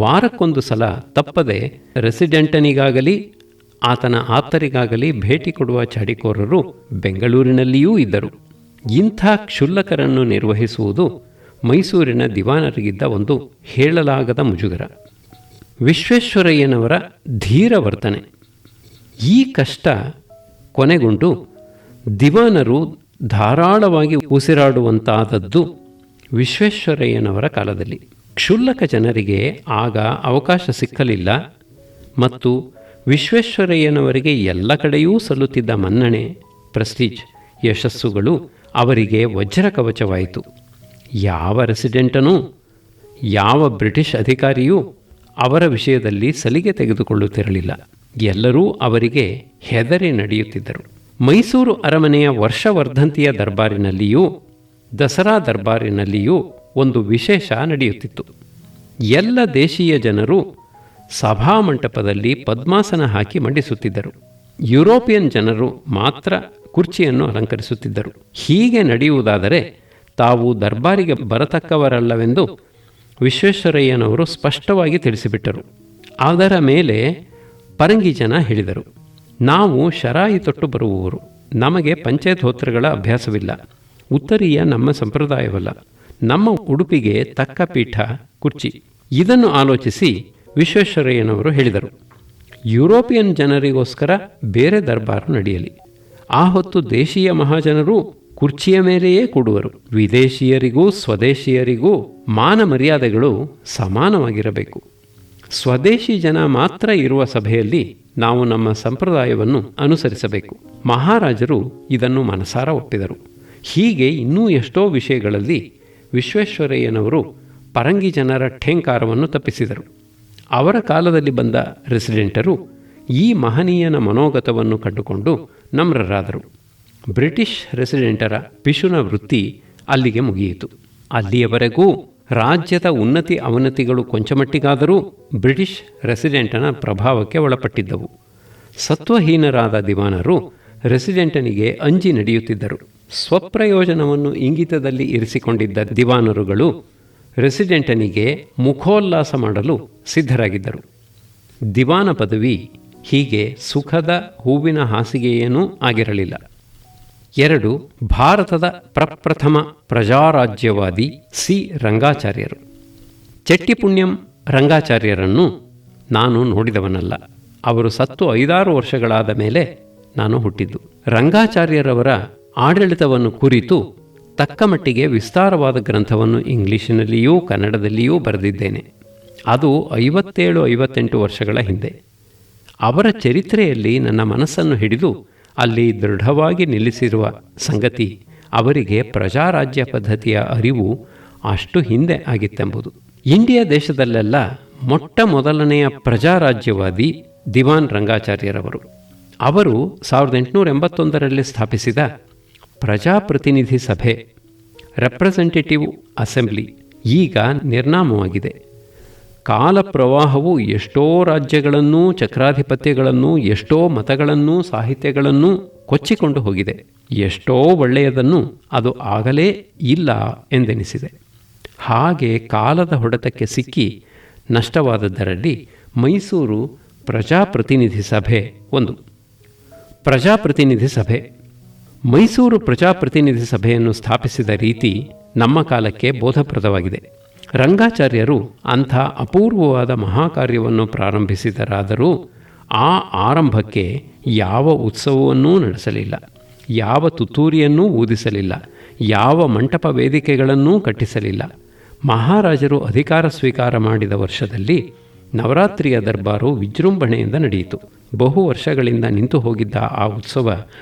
ವಾರಕ್ಕೊಂದು ಸಲ ತಪ್ಪದೆ ರೆಸಿಡೆಂಟನಿಗಾಗಲಿ ಆತನ ಆಪ್ತರಿಗಾಗಲಿ ಭೇಟಿ ಕೊಡುವ ಚಾಡಿಕೋರರು ಬೆಂಗಳೂರಿನಲ್ಲಿಯೂ ಇದ್ದರು. ಇಂಥ ಕ್ಷುಲ್ಲಕರನ್ನು ನಿರ್ವಹಿಸುವುದು ಮೈಸೂರಿನ ದಿವಾನರಿಗಿದ್ದ ಒಂದು ಹೇಳಲಾಗದ ಮುಜುಗರ. ವಿಶ್ವೇಶ್ವರಯ್ಯನವರ ಧೀರ ವರ್ತನೆ. ಈ ಕಷ್ಟ ಕೊನೆಗೊಂಡು ದಿವಾನರು ಧಾರಾಳವಾಗಿ ಉಸಿರಾಡುವಂತಾದದ್ದು ವಿಶ್ವೇಶ್ವರಯ್ಯನವರ ಕಾಲದಲ್ಲಿ. ಕ್ಷುಲ್ಲಕ ಜನರಿಗೆ ಆಗ ಅವಕಾಶ ಸಿಕ್ಕಲಿಲ್ಲ ಮತ್ತು ವಿಶ್ವೇಶ್ವರಯ್ಯನವರಿಗೆ ಎಲ್ಲ ಕಡೆಯೂ ಸಲ್ಲುತ್ತಿದ್ದ ಮನ್ನಣೆ, ಪ್ರೆಸ್ಟೀಜ್, ಯಶಸ್ಸುಗಳು ಅವರಿಗೆ ವಜ್ರ ಕವಚವಾಯಿತು. ಯಾವ ರೆಸಿಡೆಂಟನೂ ಯಾವ ಬ್ರಿಟಿಷ್ ಅಧಿಕಾರಿಯೂ ಅವರ ವಿಷಯದಲ್ಲಿ ಸಲಿಗೆ ತೆಗೆದುಕೊಳ್ಳುತ್ತಿರಲಿಲ್ಲ. ಎಲ್ಲರೂ ಅವರಿಗೆ ಹೆದರಿ ನಡೆಯುತ್ತಿದ್ದರು. ಮೈಸೂರು ಅರಮನೆಯ ವರ್ಷವರ್ಧಂತಿಯ ದರ್ಬಾರಿನಲ್ಲಿಯೂ ದಸರಾ ದರ್ಬಾರಿನಲ್ಲಿಯೂ ಒಂದು ವಿಶೇಷ ನಡೆಯುತ್ತಿತ್ತು. ಎಲ್ಲ ದೇಶೀಯ ಜನರು ಸಭಾಮಂಟಪದಲ್ಲಿ ಪದ್ಮಾಸನ ಹಾಕಿ ಮಂಡಿಸುತ್ತಿದ್ದರು. ಯುರೋಪಿಯನ್ ಜನರು ಮಾತ್ರ ಕುರ್ಚಿಯನ್ನು ಅಲಂಕರಿಸುತ್ತಿದ್ದರು. ಹೀಗೆ ನಡೆಯುವುದಾದರೆ ತಾವು ದರ್ಬಾರಿಗೆ ಬರತಕ್ಕವರಲ್ಲವೆಂದು ವಿಶ್ವೇಶ್ವರಯ್ಯನವರು ಸ್ಪಷ್ಟವಾಗಿ ತಿಳಿಸಿಬಿಟ್ಟರು. ಅದರ ಮೇಲೆ ಪರಂಗಿ ಜನ ಹೇಳಿದರು, ನಾವು ಶರಾಯಿ ತೊಟ್ಟು ಬರುವವರು, ನಮಗೆ ಪಂಚಧೋತ್ರಗಳ ಅಭ್ಯಾಸವಿಲ್ಲ, ಉತ್ತರೀಯ ನಮ್ಮ ಸಂಪ್ರದಾಯವಲ್ಲ, ನಮ್ಮ ಉಡುಪಿಗೆ ತಕ್ಕ ಪೀಠ ಕುರ್ಚಿ. ಇದನ್ನು ಆಲೋಚಿಸಿ ವಿಶ್ವೇಶ್ವರಯ್ಯನವರು ಹೇಳಿದರು, ಯುರೋಪಿಯನ್ ಜನರಿಗೋಸ್ಕರ ಬೇರೆ ದರ್ಬಾರು ನಡೆಯಲಿ. ಆ ಹೊತ್ತು ದೇಶೀಯ ಮಹಾಜನರು ಕುರ್ಚಿಯ ಮೇಲೆಯೇ ಕೂಡುವರು. ವಿದೇಶಿಯರಿಗೂ ಸ್ವದೇಶಿಯರಿಗೂ ಮಾನ ಮರ್ಯಾದೆಗಳು ಸಮಾನವಾಗಿರಬೇಕು. ಸ್ವದೇಶಿ ಜನ ಮಾತ್ರ ಇರುವ ಸಭೆಯಲ್ಲಿ ನಾವು ನಮ್ಮ ಸಂಪ್ರದಾಯವನ್ನು ಅನುಸರಿಸಬೇಕು. ಮಹಾರಾಜರು ಇದನ್ನು ಮನಸಾರ ಒಪ್ಪಿದರು. ಹೀಗೆ ಇನ್ನೂ ಎಷ್ಟೋ ವಿಷಯಗಳಲ್ಲಿ ವಿಶ್ವೇಶ್ವರಯ್ಯನವರು ಪರಂಗಿ ಜನರ ಠೇಂಕಾರವನ್ನು ತಪ್ಪಿಸಿದರು. ಅವರ ಕಾಲದಲ್ಲಿ ಬಂದ ರೆಸಿಡೆಂಟರು ಈ ಮಹನೀಯನ ಮನೋಗತವನ್ನು ಕಂಡುಕೊಂಡು ನಮ್ರರಾದರು. ಬ್ರಿಟಿಷ್ ರೆಸಿಡೆಂಟರ ಪಿಶುನ ವೃತ್ತಿ ಅಲ್ಲಿಗೆ ಮುಗಿಯಿತು. ಅಲ್ಲಿಯವರೆಗೂ ರಾಜ್ಯದ ಉನ್ನತಿ ಅವನತಿಗಳು ಕೊಂಚಮಟ್ಟಿಗಾದರೂ ಬ್ರಿಟಿಷ್ ರೆಸಿಡೆಂಟನ ಪ್ರಭಾವಕ್ಕೆ ಒಳಪಟ್ಟಿದ್ದವು. ಸತ್ವಹೀನರಾದ ದಿವಾನರು ರೆಸಿಡೆಂಟನಿಗೆ ಅಂಜಿ ನಡೆಯುತ್ತಿದ್ದರು. ಸ್ವಪ್ರಯೋಜನವನ್ನು ಇಂಗಿತದಲ್ಲಿ ಇರಿಸಿಕೊಂಡಿದ್ದ ದಿವಾನರುಗಳು ರೆಸಿಡೆಂಟನಿಗೆ ಮುಖೋಲ್ಲಾಸ ಮಾಡಲು ಸಿದ್ಧರಾಗಿದ್ದರು. ದಿವಾನ ಪದವಿ ಹೀಗೆ ಸುಖದ ಹೂವಿನ ಹಾಸಿಗೆಯೇನೂ ಆಗಿರಲಿಲ್ಲ. 2. ಭಾರತದ ಪ್ರಪ್ರಥಮ ಪ್ರಜಾರಾಜ್ಯವಾದಿ ಸಿ ರಂಗಾಚಾರ್ಯರು. ಚೆಟ್ಟಿಪುಣ್ಯಂ ರಂಗಾಚಾರ್ಯರನ್ನು ನಾನು ನೋಡಿದವನಲ್ಲ. ಅವರು ಸತ್ತು 5-6 ವರ್ಷಗಳಾದ ಮೇಲೆ ನಾನು ಹುಟ್ಟಿದ್ದು. ರಂಗಾಚಾರ್ಯರವರ ಆಡಳಿತವನ್ನು ಕುರಿತು ತಕ್ಕ ಮಟ್ಟಿಗೆ ವಿಸ್ತಾರವಾದ ಗ್ರಂಥವನ್ನು ಇಂಗ್ಲಿಷಿನಲ್ಲಿಯೂ ಕನ್ನಡದಲ್ಲಿಯೂ ಬರೆದಿದ್ದೇನೆ. ಅದು 57-58 ವರ್ಷಗಳ ಹಿಂದೆ. ಅವರ ಚರಿತ್ರೆಯಲ್ಲಿ ನನ್ನ ಮನಸ್ಸನ್ನು ಹಿಡಿದು ಅಲ್ಲಿ ದೃಢವಾಗಿ ನಿಲ್ಲಿಸಿರುವ ಸಂಗತಿ ಅವರಿಗೆ ಪ್ರಜಾರಾಜ್ಯ ಪದ್ಧತಿಯ ಅರಿವು ಅಷ್ಟು ಹಿಂದೆ ಆಗಿತ್ತೆಂಬುದು. ಇಂಡಿಯಾ ದೇಶದಲ್ಲೆಲ್ಲ ಮೊಟ್ಟ ಮೊದಲನೆಯ ಪ್ರಜಾರಾಜ್ಯವಾದಿ ದಿವಾನ್ ರಂಗಾಚಾರ್ಯರವರು. ಅವರು 1881ರಲ್ಲಿ ಸ್ಥಾಪಿಸಿದ ಪ್ರಜಾಪ್ರತಿನಿಧಿ ಸಭೆ ರೆಪ್ರೆಸೆಂಟೇಟಿವ್ ಅಸೆಂಬ್ಲಿ ಈಗ ನಿರ್ನಾಮವಾಗಿದೆ. ಕಾಲ ಪ್ರವಾಹವು ಎಷ್ಟೋ ರಾಜ್ಯಗಳನ್ನೂ ಚಕ್ರಾಧಿಪತ್ಯಗಳನ್ನೂ ಎಷ್ಟೋ ಮತಗಳನ್ನೂ ಸಾಹಿತ್ಯಗಳನ್ನೂ ಕೊಚ್ಚಿಕೊಂಡು ಹೋಗಿದೆ. ಎಷ್ಟೋ ಒಳ್ಳೆಯದನ್ನು ಅದು ಆಗಲೇ ಇಲ್ಲ ಎಂದೆನಿಸಿದೆ. ಹಾಗೆ ಕಾಲದ ಹೊಡೆತಕ್ಕೆ ಸಿಕ್ಕಿ ನಷ್ಟವಾದದ್ದರಲ್ಲಿ ಮೈಸೂರು ಪ್ರಜಾಪ್ರತಿನಿಧಿ ಸಭೆ ಒಂದು. ಪ್ರಜಾಪ್ರತಿನಿಧಿ ಸಭೆ ಮೈಸೂರು ಪ್ರಜಾಪ್ರತಿನಿಧಿ ಸಭೆಯನ್ನು ಸ್ಥಾಪಿಸಿದ ರೀತಿ ನಮ್ಮ ಕಾಲಕ್ಕೆ ಬೋಧಪ್ರದವಾಗಿದೆ. ರಂಗಾಚಾರ್ಯರು ಅಂಥ ಅಪೂರ್ವವಾದ ಮಹಾಕಾರ್ಯವನ್ನು ಪ್ರಾರಂಭಿಸಿದರಾದರೂ ಆ ಆರಂಭಕ್ಕೆ ಯಾವ ಉತ್ಸವವನ್ನೂ ನಡೆಸಲಿಲ್ಲ, ಯಾವ ತುತ್ತೂರಿಯನ್ನೂ ಊದಿಸಲಿಲ್ಲ, ಯಾವ ಮಂಟಪ ವೇದಿಕೆಗಳನ್ನೂ ಕಟ್ಟಿಸಲಿಲ್ಲ. ಮಹಾರಾಜರು ಅಧಿಕಾರ ಸ್ವೀಕಾರ ಮಾಡಿದ ವರ್ಷದಲ್ಲಿ ನವರಾತ್ರಿಯ ದರ್ಬಾರು ವಿಜೃಂಭಣೆಯಿಂದ ನಡೆಯಿತು. ಬಹು ವರ್ಷಗಳಿಂದ ನಿಂತು ಹೋಗಿದ್ದ ಆ ಉತ್ಸವ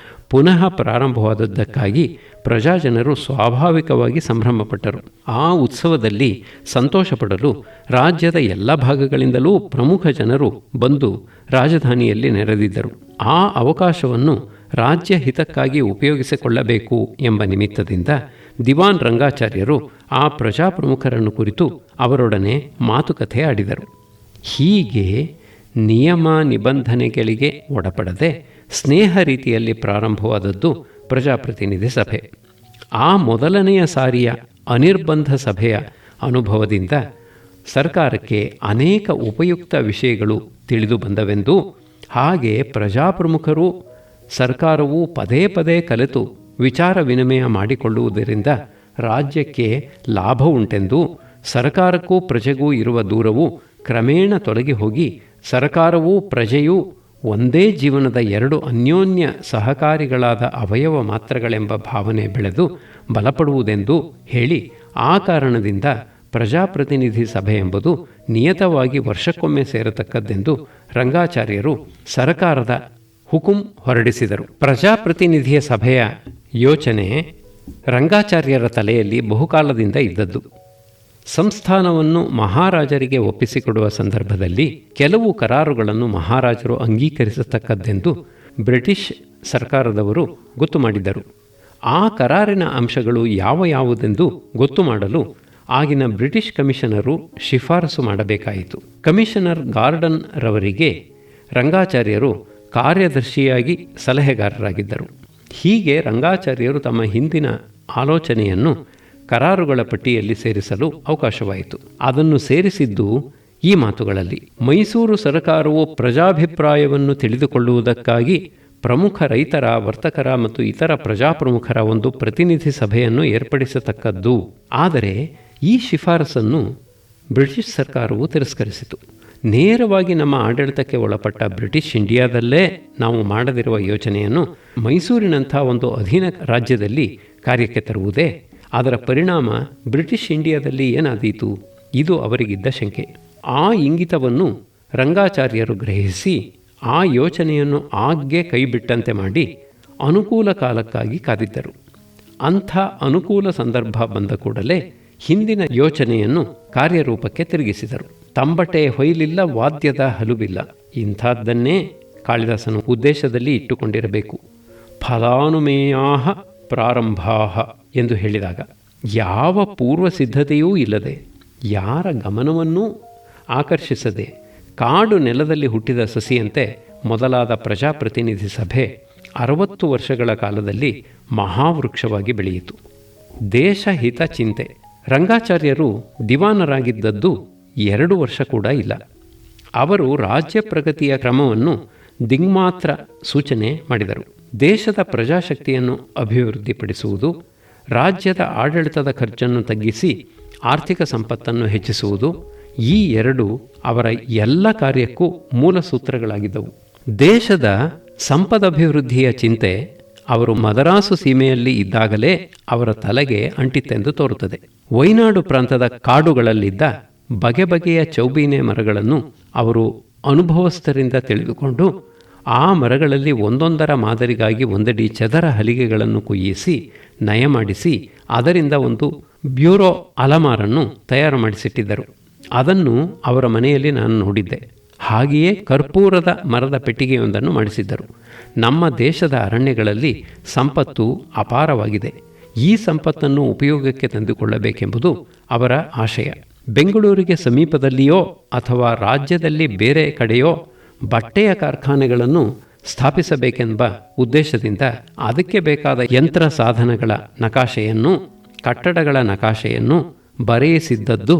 ಪುನಃ ಪ್ರಾರಂಭವಾದದ್ದಕ್ಕಾಗಿ ಪ್ರಜಾಜನರು ಸ್ವಾಭಾವಿಕವಾಗಿ ಸಂಭ್ರಮಪಟ್ಟರು. ಆ ಉತ್ಸವದಲ್ಲಿ ಸಂತೋಷಪಡಲು ರಾಜ್ಯದ ಎಲ್ಲ ಭಾಗಗಳಿಂದಲೂ ಪ್ರಮುಖ ಜನರು ಬಂದು ರಾಜಧಾನಿಯಲ್ಲಿ ನೆರೆದಿದ್ದರು. ಆ ಅವಕಾಶವನ್ನು ರಾಜ್ಯ ಹಿತಕ್ಕಾಗಿ ಉಪಯೋಗಿಸಿಕೊಳ್ಳಬೇಕು ಎಂಬ ನಿಮಿತ್ತದಿಂದ ದಿವಾನ್ ರಂಗಾಚಾರ್ಯರು ಆ ಪ್ರಜಾಪ್ರಮುಖರನ್ನು ಕುರಿತು ಅವರೊಡನೆ ಮಾತುಕತೆ ಆಡಿದರು. ಹೀಗೆ ನಿಯಮ ನಿಬಂಧನೆಗಳಿಗೆ ಒಳಪಡದೆ ಸ್ನೇಹ ರೀತಿಯಲ್ಲಿ ಪ್ರಾರಂಭವಾದದ್ದು ಪ್ರಜಾಪ್ರತಿನಿಧಿ ಸಭೆ. ಆ ಮೊದಲನೆಯ ಸಾರಿಯ ಅನಿರ್ಬಂಧ ಸಭೆಯ ಅನುಭವದಿಂದ ಸರ್ಕಾರಕ್ಕೆ ಅನೇಕ ಉಪಯುಕ್ತ ವಿಷಯಗಳು ತಿಳಿದು ಬಂದವೆಂದೂ, ಹಾಗೆ ಪ್ರಜಾಪ್ರಮುಖರು ಸರ್ಕಾರವು ಪದೇ ಪದೇ ಕಲೆತು ವಿಚಾರ ವಿನಿಮಯ ಮಾಡಿಕೊಳ್ಳುವುದರಿಂದ ರಾಜ್ಯಕ್ಕೆ ಲಾಭ ಉಂಟೆಂದೂ, ಸರ್ಕಾರಕ್ಕೂ ಪ್ರಜೆಗೂ ಇರುವ ದೂರವು ಕ್ರಮೇಣ ತೊಲಗಿ ಹೋಗಿ ಸರ್ಕಾರವೂ ಪ್ರಜೆಯೂ ಒಂದೇ ಜೀವನದ 2 ಅನ್ಯೋನ್ಯ ಸಹಕಾರಿಗಳಾದ ಅವಯವ ಮಾತ್ರಗಳೆಂಬ ಭಾವನೆ ಬೆಳೆದು ಬಲಪಡುವುದೆಂದು ಹೇಳಿ, ಆ ಕಾರಣದಿಂದ ಪ್ರಜಾಪ್ರತಿನಿಧಿ ಸಭೆ ಎಂಬುದು ನಿಯತವಾಗಿ ವರ್ಷಕ್ಕೊಮ್ಮೆ ಸೇರತಕ್ಕದ್ದೆಂದು ರಂಗಾಚಾರ್ಯರು ಸರಕಾರದ ಹುಕುಂ ಹೊರಡಿಸಿದರು. ಪ್ರಜಾಪ್ರತಿನಿಧಿಯ ಸಭೆಯ ಯೋಚನೆ ರಂಗಾಚಾರ್ಯರ ತಲೆಯಲ್ಲಿ ಬಹುಕಾಲದಿಂದ ಇದ್ದದ್ದು. ಸಂಸ್ಥಾನವನ್ನು ಮಹಾರಾಜರಿಗೆ ಒಪ್ಪಿಸಿಕೊಡುವ ಸಂದರ್ಭದಲ್ಲಿ ಕೆಲವು ಕರಾರುಗಳನ್ನು ಮಹಾರಾಜರು ಅಂಗೀಕರಿಸತಕ್ಕದ್ದೆಂದು ಬ್ರಿಟಿಷ್ ಸರ್ಕಾರದವರು ಗೊತ್ತು ಮಾಡಿದ್ದರು. ಆ ಕರಾರಿನ ಅಂಶಗಳು ಯಾವುದೆಂದು ಗೊತ್ತು ಮಾಡಲು ಆಗಿನ ಬ್ರಿಟಿಷ್ ಕಮಿಷನರು ಶಿಫಾರಸು ಮಾಡಬೇಕಾಯಿತು. ಕಮಿಷನರ್ ಗಾರ್ಡನ್ ರವರಿಗೆ ರಂಗಾಚಾರ್ಯರು ಕಾರ್ಯದರ್ಶಿಯಾಗಿ ಸಲಹೆಗಾರರಾಗಿದ್ದರು. ಹೀಗೆ ರಂಗಾಚಾರ್ಯರು ತಮ್ಮ ಹಿಂದಿನ ಆಲೋಚನೆಯನ್ನು ಕರಾರುಗಳ ಪಟ್ಟಿಯಲ್ಲಿ ಸೇರಿಸಲು ಅವಕಾಶವಾಯಿತು. ಅದನ್ನು ಸೇರಿಸಿದ್ದು ಈ ಮಾತುಗಳಲ್ಲಿ: ಮೈಸೂರು ಸರಕಾರವು ಪ್ರಜಾಭಿಪ್ರಾಯವನ್ನು ತಿಳಿದುಕೊಳ್ಳುವುದಕ್ಕಾಗಿ ಪ್ರಮುಖ ರೈತರ, ವರ್ತಕರ ಮತ್ತು ಇತರ ಪ್ರಜಾಪ್ರಮುಖರ ಒಂದು ಪ್ರತಿನಿಧಿ ಸಭೆಯನ್ನು ಏರ್ಪಡಿಸತಕ್ಕದ್ದು. ಆದರೆ ಈ ಶಿಫಾರಸನ್ನು ಬ್ರಿಟಿಷ್ ಸರ್ಕಾರವು ತಿರಸ್ಕರಿಸಿತು. ನೇರವಾಗಿ ನಮ್ಮ ಆಡಳಿತಕ್ಕೆ ಒಳಪಟ್ಟ ಬ್ರಿಟಿಷ್ ಇಂಡಿಯಾದಲ್ಲೇ ನಾವು ಮಾಡದಿರುವ ಯೋಚನೆಯನ್ನು ಮೈಸೂರಿನಂಥ ಒಂದು ಅಧೀನ ರಾಜ್ಯದಲ್ಲಿ ಕಾರ್ಯಕ್ಕೆ ತರುವುದೇ? ಅದರ ಪರಿಣಾಮ ಬ್ರಿಟಿಷ್ ಇಂಡಿಯಾದಲ್ಲಿ ಏನಾದೀತು? ಇದು ಅವರಿಗಿದ್ದ ಶಂಕೆ. ಆ ಇಂಗಿತವನ್ನು ರಂಗಾಚಾರ್ಯರು ಗ್ರಹಿಸಿ ಆ ಯೋಚನೆಯನ್ನು ಆಗ್ಗೆ ಕೈಬಿಟ್ಟಂತೆ ಮಾಡಿ ಅನುಕೂಲ ಕಾಲಕ್ಕಾಗಿ ಕಾದಿದ್ದರು. ಅಂಥ ಅನುಕೂಲ ಸಂದರ್ಭ ಬಂದ ಕೂಡಲೇ ಹಿಂದಿನ ಯೋಚನೆಯನ್ನು ಕಾರ್ಯರೂಪಕ್ಕೆ ತಿರುಗಿಸಿದರು. ತಂಬಟೆ ಹೊಯ್ಲಿಲ್ಲ, ವಾದ್ಯದ ಹಲುಬಿಲ್ಲ. ಇಂಥದ್ದನ್ನೇ ಕಾಳಿದಾಸನು ಉದ್ದೇಶದಲ್ಲಿ ಇಟ್ಟುಕೊಂಡಿರಬೇಕು. ಫಲಾನುಮೇಯಾಹ ಪ್ರಾರಂಭಾಹ ಎಂದು ಹೇಳಿದಾಗ ಯಾವ ಪೂರ್ವ ಸಿದ್ಧತೆಯೂ ಇಲ್ಲದೆ, ಯಾರ ಗಮನವನ್ನೂ ಆಕರ್ಷಿಸದೆ, ಕಾಡು ನೆಲದಲ್ಲಿ ಹುಟ್ಟಿದ ಸಸಿಯಂತೆ ಮೊದಲಾದ ಪ್ರಜಾಪ್ರತಿನಿಧಿ ಸಭೆ 60 ವರ್ಷಗಳ ಕಾಲದಲ್ಲಿ ಮಹಾವೃಕ್ಷವಾಗಿ ಬೆಳೆಯಿತು. ದೇಶಹಿತ ಚಿಂತೆ. ರಂಗಾಚಾರ್ಯರು ದಿವಾನರಾಗಿದ್ದದ್ದು 2 ವರ್ಷ ಕೂಡ ಇಲ್ಲ. ಅವರು ರಾಜ್ಯ ಪ್ರಗತಿಯ ಕ್ರಮವನ್ನು ದಿಗ್ಮಾತ್ರ ಸೂಚನೆ ಮಾಡಿದರು. ದೇಶದ ಪ್ರಜಾಶಕ್ತಿಯನ್ನು ಅಭಿವೃದ್ಧಿಪಡಿಸುವುದು, ರಾಜ್ಯದ ಆಡಳಿತದ ಖರ್ಚನ್ನು ತಗ್ಗಿಸಿ ಆರ್ಥಿಕ ಸಂಪತ್ತನ್ನು ಹೆಚ್ಚಿಸುವುದು, ಈ 2 ಅವರ ಎಲ್ಲ ಕಾರ್ಯಕ್ಕೂ ಮೂಲ ಸೂತ್ರಗಳಾಗಿದ್ದವು. ದೇಶದ ಸಂಪದಭಿವೃದ್ಧಿಯ ಚಿಂತೆ ಅವರು ಮದರಾಸು ಸೀಮೆಯಲ್ಲಿ ಇದ್ದಾಗಲೇ ಅವರ ತಲೆಗೆ ಅಂಟಿತ್ತೆಂದು ತೋರುತ್ತದೆ. ವೈನಾಡು ಪ್ರಾಂತದ ಕಾಡುಗಳಲ್ಲಿದ್ದ ಬಗೆ ಬಗೆಯ ಚೌಬೀನೆ ಮರಗಳನ್ನು ಅವರು ಅನುಭವಸ್ಥರಿಂದ ತಿಳಿದುಕೊಂಡು ಆ ಮರಗಳಲ್ಲಿ ಒಂದೊಂದರ ಮಾದರಿಗಾಗಿ ಒಂದಡಿ ಚದರ ಹಲಿಗೆಗಳನ್ನು ಕೊಯ್ಯಿಸಿ ನಯ ಮಾಡಿಸಿ ಅದರಿಂದ ಒಂದು ಬ್ಯೂರೋ ಅಲಮಾರನ್ನು ತಯಾರು ಮಾಡಿಸಿಟ್ಟಿದ್ದರು. ಅದನ್ನು ಅವರ ಮನೆಯಲ್ಲಿ ನಾನು ನೋಡಿದ್ದೆ. ಹಾಗೆಯೇ ಕರ್ಪೂರದ ಮರದ ಪೆಟ್ಟಿಗೆಯೊಂದನ್ನು ಮಾಡಿಸಿದ್ದರು. ನಮ್ಮ ದೇಶದ ಅರಣ್ಯಗಳಲ್ಲಿ ಸಂಪತ್ತು ಅಪಾರವಾಗಿದೆ. ಈ ಸಂಪತ್ತನ್ನು ಉಪಯೋಗಕ್ಕೆ ತಂದುಕೊಳ್ಳಬೇಕೆಂಬುದು ಅವರ ಆಶಯ. ಬೆಂಗಳೂರಿಗೆ ಸಮೀಪದಲ್ಲಿಯೋ ಅಥವಾ ರಾಜ್ಯದಲ್ಲಿ ಬೇರೆ ಕಡೆಯೋ ಬಟ್ಟೆಯ ಕಾರ್ಖಾನೆಗಳನ್ನು ಸ್ಥಾಪಿಸಬೇಕೆಂಬ ಉದ್ದೇಶದಿಂದ ಅದಕ್ಕೆ ಬೇಕಾದ ಯಂತ್ರ ಸಾಧನಗಳ ನಕಾಶೆಯನ್ನು, ಕಟ್ಟಡಗಳ ನಕಾಶೆಯನ್ನು ಬರೆಯಿಸಿದ್ದದ್ದು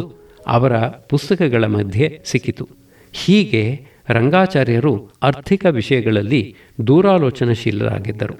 ಅವರ ಪುಸ್ತಕಗಳ ಮಧ್ಯೆ ಸಿಕ್ಕಿತು. ಹೀಗೆ ರಂಗಾಚಾರ್ಯರು ಆರ್ಥಿಕ ವಿಷಯಗಳಲ್ಲಿ ದೂರಾಲೋಚನಾಶೀಲರಾಗಿದ್ದರು.